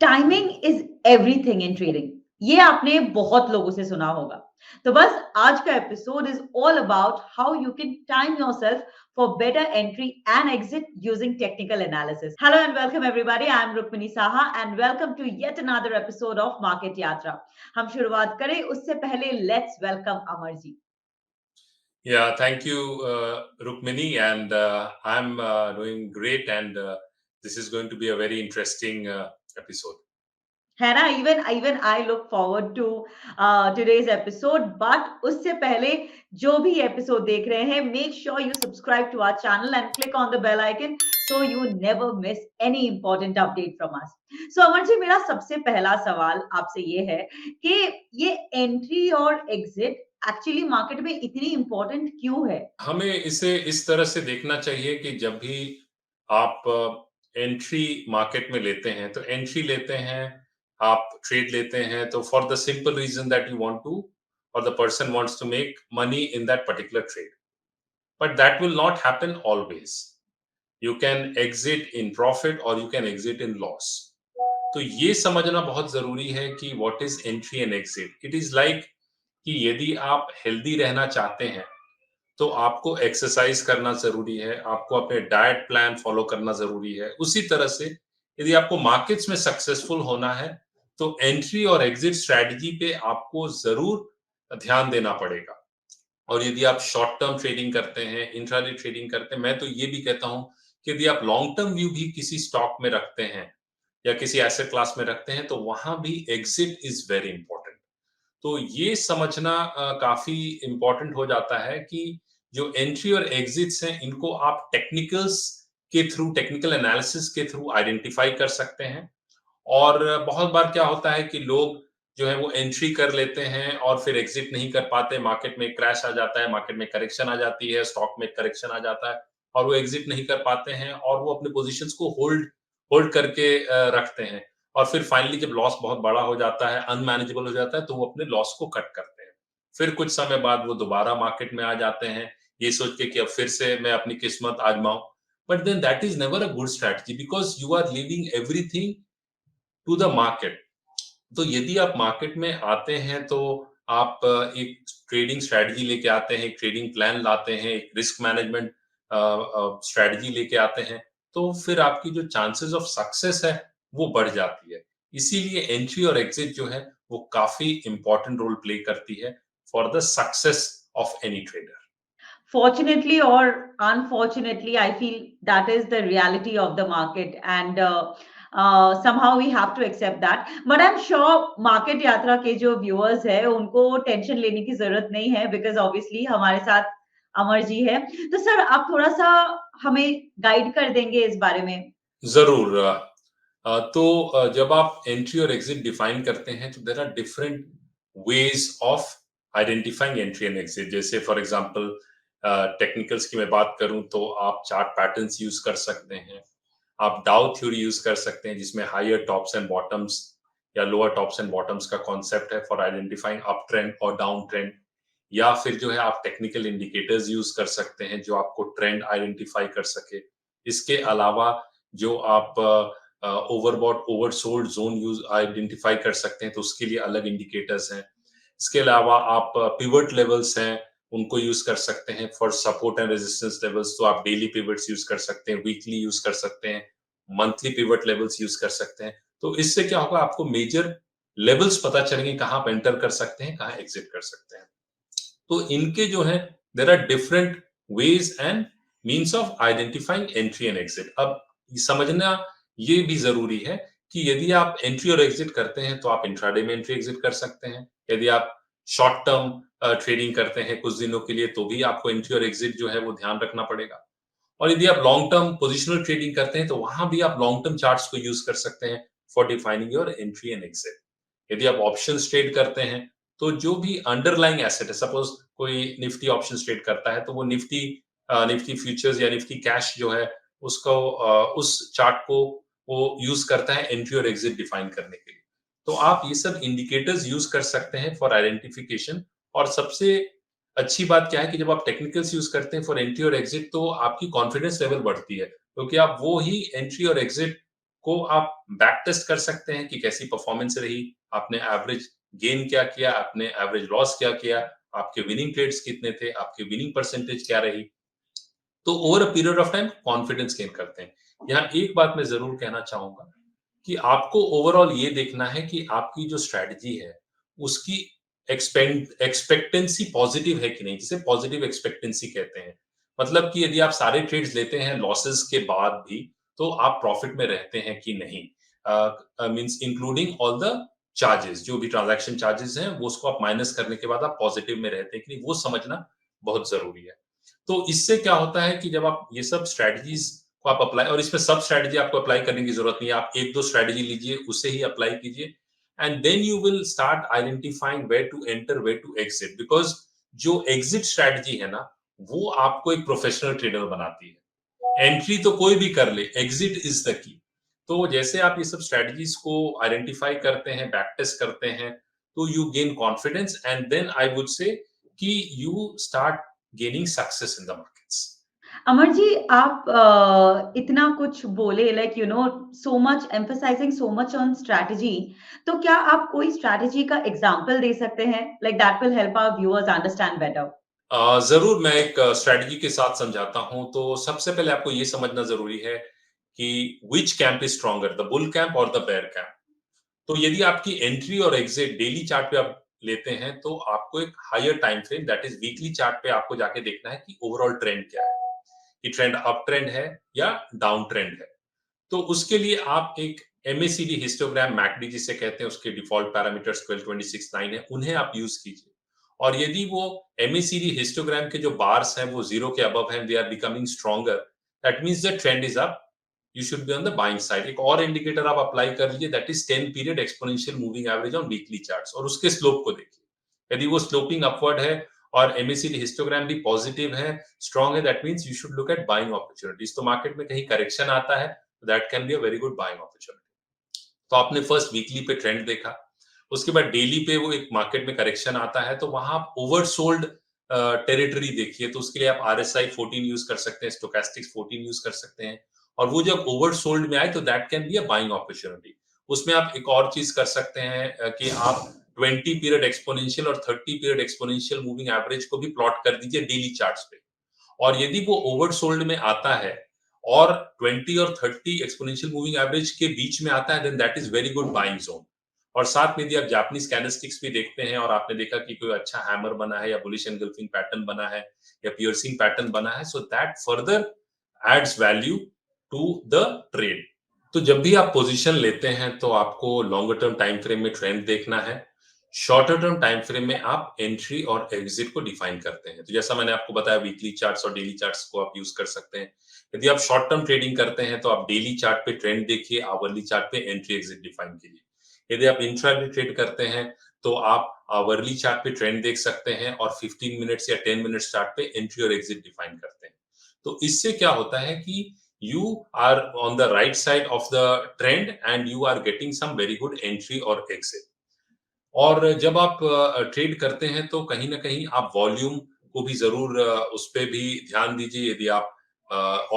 Timing is everything in trading. ये आपने बहुत लोगों से सुना होगा। तो बस आज का episode is all about how you can time yourself for better entry and exit using technical analysis. Hello and welcome everybody, I am Rukmini Saha and welcome to yet another episode of market Yatra. हम शुरुआत करें उससे पहले let's welcome Amar ji. Yeah, thank you, Rukmini, and I'm doing great, and this is going to be a very interesting episode. है ना, even I look forward to today's episode. But उससे पहले जो भी एपिसोड देख रहे हैं, make sure you subscribe to our channel and click on the bell icon so you never miss any important update from us. So Amar ji, मेरा सबसे पहला सवाल आपसे ये है कि ये एंट्री और एग्जिट एक्चुअली मार्केट में इतनी इंपॉर्टेंट क्यों है? हमें इसे इस तरह से देखना चाहिए कि जब भी आप एंट्री मार्केट में लेते हैं, तो एंट्री लेते हैं, आप ट्रेड लेते हैं, तो for the simple reason that you want to or the person wants to make money in that particular trade, but that will not happen always. You can exit in profit or you can exit in loss. तो ये समझना बहुत जरूरी है कि what is entry and exit. It is like कि यदि आप हेल्दी रहना चाहते हैं तो आपको एक्सरसाइज करना जरूरी है, आपको अपने डाइट प्लान फॉलो करना जरूरी है. उसी तरह से यदि आपको मार्केट्स में सक्सेसफुल होना है तो एंट्री और एग्जिट स्ट्रेटजी पे आपको जरूर ध्यान देना पड़ेगा. और यदि आप शॉर्ट टर्म ट्रेडिंग करते हैं, इंट्राडे ट्रेडिंग करते हैं, मैं तो ये भी कहता हूं कि यदि आप लॉन्ग टर्म व्यू भी किसी स्टॉक में रखते हैं या किसी एसेट क्लास में रखते हैं तो वहां भी एग्जिट इज वेरी इंपॉर्टेंट. तो ये समझना काफी इंपॉर्टेंट हो जाता है कि जो एंट्री और एग्जिट्स हैं इनको आप टेक्निकल्स के थ्रू, टेक्निकल एनालिसिस के थ्रू आइडेंटिफाई कर सकते हैं. और बहुत बार क्या होता है कि लोग जो है वो एंट्री कर लेते हैं और फिर एग्जिट नहीं कर पाते. मार्केट में क्रैश आ जाता है, मार्केट में करेक्शन आ जाती है, स्टॉक में करेक्शन आ जाता है और वो एग्जिट नहीं कर पाते हैं और वो अपने पोजीशंस को होल्ड होल्ड करके रखते हैं. और फिर फाइनली जब लॉस बहुत बड़ा हो जाता है, अनमैनेजेबल हो जाता है, तो वो अपने लॉस को कट करते हैं. फिर कुछ समय बाद वो दोबारा मार्केट में आ जाते हैं ये सोच के कि अब फिर से मैं अपनी किस्मत आजमाऊं. But then that is never a good strategy because you are leaving everything to the market. तो यदि आप मार्केट में आते हैं तो आप एक ट्रेडिंग स्ट्रेटजी लेके आते हैं, एक ट्रेडिंग प्लान लाते हैं, एक रिस्क मैनेजमेंट स्ट्रेटजी लेके आते हैं, तो फिर आपकी जो चांसेस ऑफ सक्सेस है वो बढ़ जाती है. इसीलिए एंट्री और एग्जिट जो है वो काफी इंपॉर्टेंट रोल प्ले करती है for the success of any trader. Fortunately or unfortunately, I feel that is the reality of the market, and somehow we have to accept that. But I'm sure market यात्रा के जो viewers है उनको tension लेने की जरूरत नहीं है, because obviously हमारे साथ अमर जी है। तो सर, आप थोड़ा सा हमें गाइड कर देंगे इस बारे में? जरूर. तो जब आप एंट्री और एग्जिट डिफाइन करते हैं तो there are different ways of identifying entry and exit. जैसे फॉर एग्जांपल टेक्निकल्स की मैं बात करूं तो आप चार्ट पैटर्न्स यूज कर सकते हैं, आप डाउ थ्योरी यूज कर सकते हैं जिसमें हायर टॉप्स एंड बॉटम्स या लोअर टॉप्स एंड बॉटम्स का कॉन्सेप्ट है फॉर आइडेंटिफाइंग अप ट्रेंड और डाउन ट्रेंड. या फिर जो है आप टेक्निकल इंडिकेटर्स यूज कर सकते हैं जो आपको ट्रेंड आइडेंटिफाई कर सके. इसके अलावा जो आप overbought oversold zone use identify कर सकते हैं तो उसके लिए अलग इंडिकेटर्स हैं. इसके अलावा आप पिवट लेवल्स हैं उनको यूज कर सकते हैं for support and resistance levels. तो आप डेली पिवट्स यूज कर सकते हैं, वीकली यूज कर सकते हैं, मंथली पिवट लेवल्स यूज कर सकते हैं. तो इससे क्या होगा, आपको मेजर लेवल्स पता चलेंगे कहाँ आप एंटर कर सकते हैं, कहाँ एग्जिट कर सकते हैं. तो इनके जो है there are different ways and means of identifying entry and exit. अब समझना ये भी जरूरी है कि यदि आप एंट्री और एग्जिट करते हैं तो आप इंट्राडे में एंट्री एग्जिट कर सकते हैं. यदि आप शॉर्ट टर्म ट्रेडिंग करते हैं कुछ दिनों के लिए तो भी आपको एंट्री और एग्जिट जो है वो ध्यान रखना पड़ेगा. और यदि आप लॉन्ग टर्म पोजिशनल ट्रेडिंग करते हैं तो वहां भी आप लॉन्ग टर्म चार्ट्स को यूज कर सकते हैं for defining your entry and exit. यदि आप ऑप्शन ट्रेड करते हैं तो जो भी अंडरलाइंग एसेट है, सपोज कोई निफ्टी ऑप्शन ट्रेड करता है तो वो निफ्टी निफ्टी फ्यूचर्स या निफ्टी कैश जो है उसको उस चार्ट को वो यूज करता है एंट्री और एग्जिट डिफाइन करने के लिए. तो आप ये सब इंडिकेटर्स यूज कर सकते हैं फॉर आइडेंटिफिकेशन. और सबसे अच्छी बात क्या है कि जब आप टेक्निकल्स यूज करते हैं फॉर एंट्री और एग्जिट तो आपकी कॉन्फिडेंस लेवल बढ़ती है क्योंकि आप वो ही एंट्री और एग्जिट को आप बैक टेस्ट कर सकते हैं कि कैसी परफॉर्मेंस रही, आपने एवरेज गेन क्या किया, आपने एवरेज लॉस क्या किया, आपके विनिंग ट्रेड्स कितने थे, आपकी विनिंग परसेंटेज क्या रही। तो over a period of time confidence gain करते हैं। यहाँ एक बात मैं ज़रूर कहना चाहूँगा कि आपको ओवरऑल ये देखना है कि आपकी जो स्ट्रैटेजी है, उसकी एक्सपेक्टेंसी पॉजिटिव है कि नहीं, जिसे पॉजिटिव एक्सपेक्टेंसी कहते हैं। मतलब कि यदि आप सारे ट्रेड्स लेते हैं लॉसेस के बाद भी, तो आप प्रॉफिट में रहते हैं कि नहीं। Means including all the charges, जो भी ट्रांजैक्शन चार्जेस हैं, वो उसको आप माइनस करने के बाद आप पॉजिटिव में रहते हैं कि नहीं, वो समझना बहुत ज़रूरी है। तो इससे क्या होता है कि जब आप ये सब स्ट्रैटेजीज़ को आप अप्लाई, और इसमें सब स्ट्रैटेजी आपको अप्लाई करने की जरूरत नहीं है, आप 1-2 स्ट्रैटेजी लीजिए, उसे ही अप्लाई कीजिए and then you will start identifying where to enter, where to exit, because जो एग्जिट स्ट्रैटेजी है ना, वो आपको एक प्रोफेशनल ट्रेडर बनाती है। एंट्री तो कोई भी कर ले, एग्जिट इज द की। तो जैसे आप ये सब स्ट्रैटेजीज को आइडेंटिफाई करते हैं, बैक टेस्ट करते हैं, तो you gain confidence and then I would say कि you start gaining success in the markets. Amar ji, आप इतना कुछ बोले, like you know, so much emphasizing so much on strategy, तो क्या आप कोई स्ट्रैटेजी का एग्जांपल दे सकते हैं, like that will help our viewers understand better? ज़रूर, मैं एक स्ट्रैटेजी के साथ समझाता हूँ। तो सबसे पहले आपको ये समझना ज़रूरी है कि which camp is stronger, the bull camp और द बेयर कैंप। तो यदि आपकी एंट्री और एग्जिट डेली चार्ट पे आप लेते हैं, तो आपको एक higher time frame, that is weekly chart पे आपको जाके देखना है कि ओवरऑल ट्रेंड क्या है, कि ट्रेंड अप ट्रेंड है या डाउन ट्रेंड है। तो उसके लिए आप एक एमएसीडी हिस्टोग्राम, मैकडी जिसे कहते हैं, उसके डिफॉल्ट पैरामीटर्स 12, 26, 9 है, उन्हें आप यूज कीजिए। और यदि वो एमएसीडी हिस्टोग्राम के जो बार्स हैं वो जीरो के अबव हैं, they are becoming stronger, that means the trend is up, you should be on the buying side. एक और इंडिकेटर आप अप्लाई कर लीजिए, that is 10 period exponential moving average on weekly charts, और उसके स्लोप को देखिए। यदि वो स्लोपिंग अपवर्ड है और एमएसीडी हिस्टोग्राम भी पॉजिटिव है, स्ट्रॉन्ग है, that means you should look at buying opportunities. तो मार्केट में कहीं करेक्शन आता है, that can be a very good buying opportunity. तो आपने फर्स्ट वीकली पे ट्रेंड देखा, उसके बाद डेली पे वो एक मार्केट में करेक्शन आता है, तो वहां आप ओवरसोल्ड टेरिटरी देखिए। तो उसके लिए आप आरएसआई 14 यूज कर सकते हैं, स्टोकेस्टिक्स 14 यूज कर सकते हैं, और वो जब ओवरसोल्ड में आए तो that can be a buying opportunity. उसमें आप एक और चीज कर सकते हैं कि आप 20 पीरियड एक्सपोनेंशियल और 30 पीरियड एक्सपोनेंशियल मूविंग एवरेज को भी प्लॉट कर दीजिए डेली चार्ट्स पे। और यदि वो ओवरसोल्ड में आता है और 20 और 30 एक्सपोनेंशियल मूविंग एवरेज के बीच में आता है, then that is very good buying zone. और साथ में यदि आप जापानीज कैंडलस्टिक्स भी देखते हैं और आपने देखा कि कोई अच्छा हैमर बना है या बुलिश एनगल्फिंग पैटर्न बना है या पियर्सिंग पैटर्न बना है, so that further adds value to the trade. तो जब भी आप पोजीशन लेते हैं तो आपको लॉन्गर टर्म टाइम फ्रेम में ट्रेंड देखना है, शॉर्टर टर्म टाइम फ्रेम में आप एंट्री और एग्जिट को डिफाइन करते हैं। तो जैसा मैंने आपको बताया, वीकली चार्ट्स और डेली चार्ट्स को आप यूज कर सकते हैं। यदि आप शॉर्ट टर्म ट्रेडिंग करते हैं तो आप डेली चार्ट पे ट्रेंड देखिए, आवरली चार्ट पे एंट्री एग्जिट डिफाइन कीजिए। यदि आप इंट्राडे ट्रेड करते हैं तो आप आवरली चार्ट पे ट्रेंड देख सकते हैं और 15 मिनट्स या 10 मिनट्स चार्ट पे एंट्री और एग्जिट डिफाइन करते हैं। तो इससे क्या होता है कि you are on the right side of the trend and you are getting some very good entry or exit। और जब आप ट्रेड करते हैं तो कहीं न कहीं आप वॉल्यूम को भी ज़रूर उस पे भी ध्यान दीजिए। यदि आप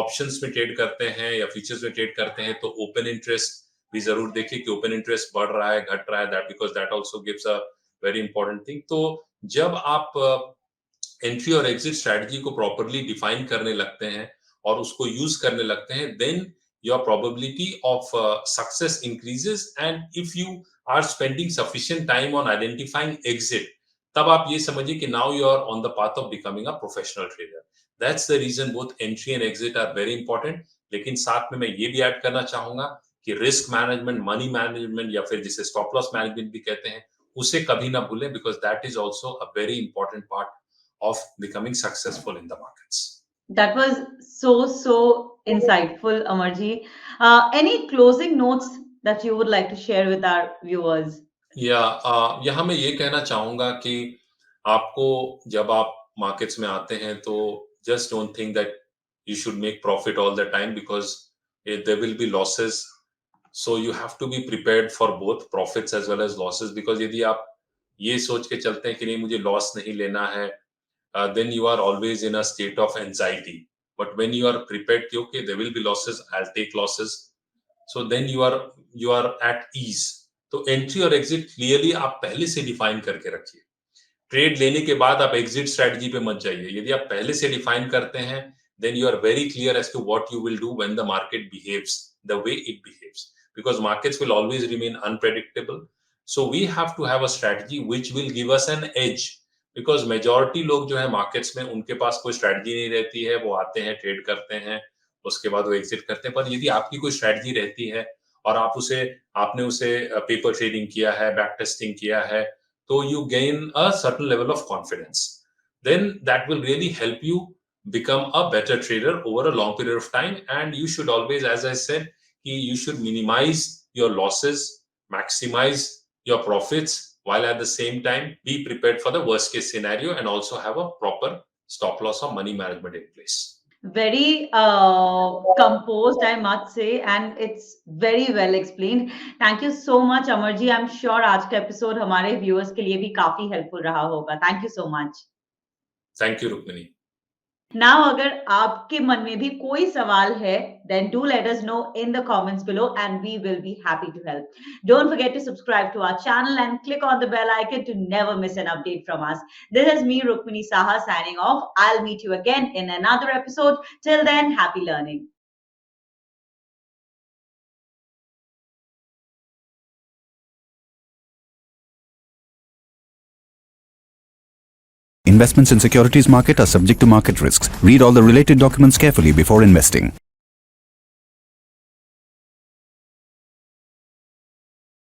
ऑप्शंस में ट्रेड करते हैं या फ्यूचर्स में ट्रेड करते हैं तो ओपन इंटरेस्ट भी ज़रूर देखिए कि ओपन इंटरेस्ट बढ़ रहा है, घट रहा है, that because that also gives a very important thing. तो जब आप एंट्री और एग्जिट स्ट्रेटजी को प्रॉपर्ली डिफाइन करने लगते हैं और उसको यूज करने लगते हैं, then your probability of success increases. And if you are spending sufficient time on identifying exit, तब आप ये समझिए कि now you are on the path of becoming a professional trader. That's the reason both entry and exit are very important. लेकिन साथ में मैं ये भी ऐड करना चाहूंगा कि रिस्क मैनेजमेंट, मनी मैनेजमेंट, या फिर जिसे स्टॉप लॉस मैनेजमेंट भी कहते हैं, उसे कभी ना भूलें, because that is also a very important part of becoming successful in the markets. That was so insightful, Amarji. Any closing notes that you would like to share with our viewers? या यहाँ मैं ये कहना चाहूंगा कि आपको जब आप मार्केट्स में आते हैं तो just don't think that you should make profit all the time, because there will be losses. So you have to be prepared for both profits as well as losses, because यदि आप ये सोच के चलते हैं कि नहीं मुझे लॉस नहीं लेना है, then you are always in a state of anxiety. But when you are prepared, okay, there will be losses, I'll take losses. so then you are at ease. तो एंट्री और एग्जिट क्लियरली आप पहले से define करके रखिए. Trade लेने के बाद आप एग्जिट स्ट्रेटजी पे मत जाइए. यदि आप पहले से डिफाइन करते हैं, then you are very clear as to what you will do when the market behaves the way it behaves, because markets will always remain unpredictable. So we have to have a strategy which will give us an edge, because majority लोग जो है markets में उनके पास कोई strategy नहीं रहती है. वो आते हैं, ट्रेड करते हैं, उसके बाद वो एग्जिट करते हैं. पर यदि आपकी कोई स्ट्रेटजी रहती है और आपने उसे पेपर ट्रेडिंग किया है, बैक टेस्टिंग किया है, तो you gain a certain level of confidence. Then that will really help you become a better trader over a long period of time. And you should always, as I said, you should minimize your losses, maximize your profits, while at the same time be prepared for the worst case scenario and also have a proper stop loss or money management in place. Very composed, I must say, and it's very well explained. Thank you so much, Amarji. I'm sure आज का episode हमारे viewers के लिए भी काफी helpful रहा होगा. Thank you so much. Thank you, Rukmini. Now, अगर आपके मन में भी कोई सवाल है, then do let us know in the comments below and we will be happy to help. Don't forget to subscribe to our channel and click on the bell icon to never miss an update from us. This is me, Rukmini Saha, signing off. I'll meet you again in another episode. Till then, happy learning. Investments in securities market are subject to market risks. Read all the related documents carefully before investing.